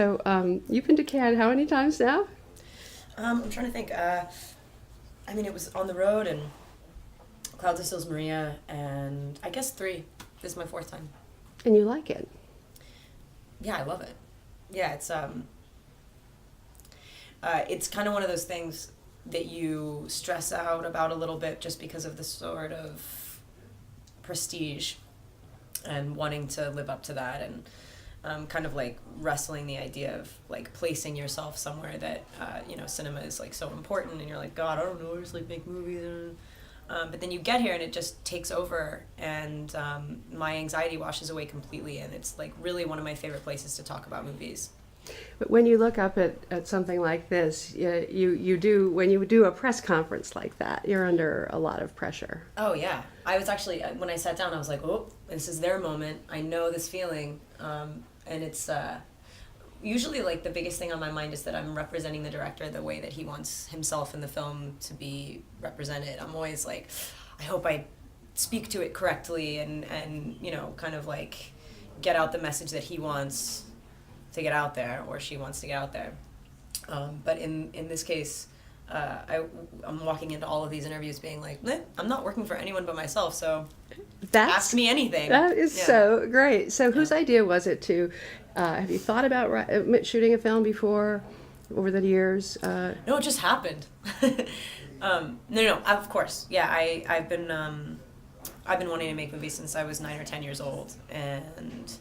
So you've been to Cannes how many times now? I'm trying to think. It was on the road and Cloud de Sils Maria, and I guess 3. This is my 4th time. And you like it? Yeah, I love it. Yeah, it's kind of one of those things that you stress out about a little bit just because of the sort of prestige and wanting to live up to that, and kind of like wrestling the idea of like placing yourself somewhere that cinema is like so important, and you're like, God, I don't know, I just like make movies. But then you get here and it just takes over, and my anxiety washes away completely, and it's like really one of my favorite places to talk about movies. But when you look up at something like this, you do, when you do a press conference like that, you're under a lot of pressure. Oh yeah, I was actually, when I sat down, I was like, oh, this is their moment. I know this feeling, and it's usually like the biggest thing on my mind is that I'm representing the director the way that he wants himself in the film to be represented. I'm always like, I hope I speak to it correctly, and kind of like get out the message that he wants to get out there, or she wants to get out there. But in this case, I'm walking into all of these interviews being like, I'm not working for anyone but myself, so ask me anything. That is so great. So whose idea was it to, have you thought about shooting a film before, over the years? No, it just happened. No, of course. Yeah, I've been wanting to make movies since I was 9 or 10 years old, and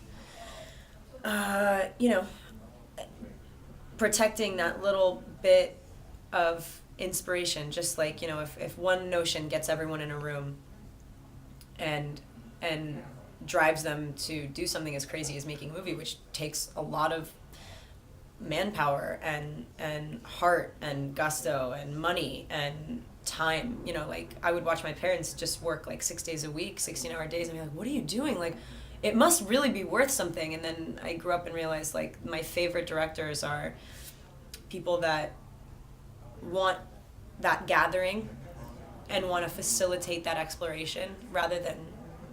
protecting that little bit of inspiration, just like, if one notion gets everyone in a room and drives them to do something as crazy as making a movie, which takes a lot of manpower and heart and gusto and money and time, like I would watch my parents just work like 6 days a week, 16-hour days, and be like, what are you doing? Like, it must really be worth something. And then I grew up and realized, like, my favorite directors are people that want that gathering and want to facilitate that exploration, rather than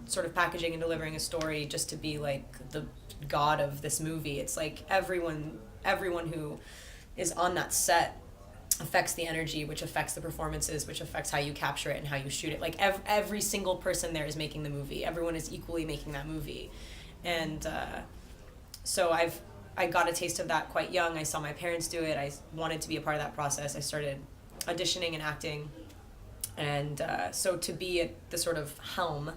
sort of packaging and delivering a story just to be like the god of this movie. It's like everyone who is on that set affects the energy, which affects the performances, which affects how you capture it and how you shoot it. Like every single person there is making the movie. Everyone is equally making that movie. And so I got a taste of that quite young. I saw my parents do it. I wanted to be a part of that process. I started auditioning and acting. And so to be at the sort of helm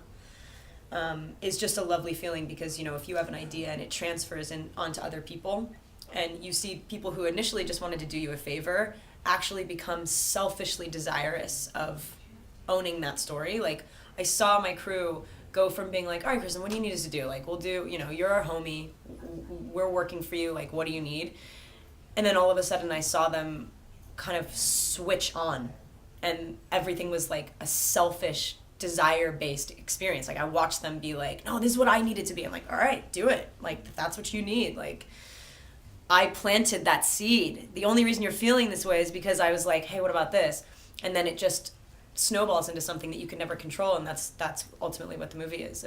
is just a lovely feeling, because, if you have an idea and it transfers onto other people, and you see people who initially just wanted to do you a favor actually become selfishly desirous of owning that story. Like, I saw my crew go from being like, all right, Kristen, what do you need us to do? Like, we'll do, you're our homie, we're working for you, like, what do you need? And then all of a sudden I saw them kind of switch on, and everything was like a selfish, desire-based experience. Like, I watched them be like, no, this is what I need it to be. I'm like, all right, do it. Like, if that's what you need. Like, I planted that seed. The only reason you're feeling this way is because I was like, hey, what about this? And then it just snowballs into something that you can never control, and that's ultimately what the movie is.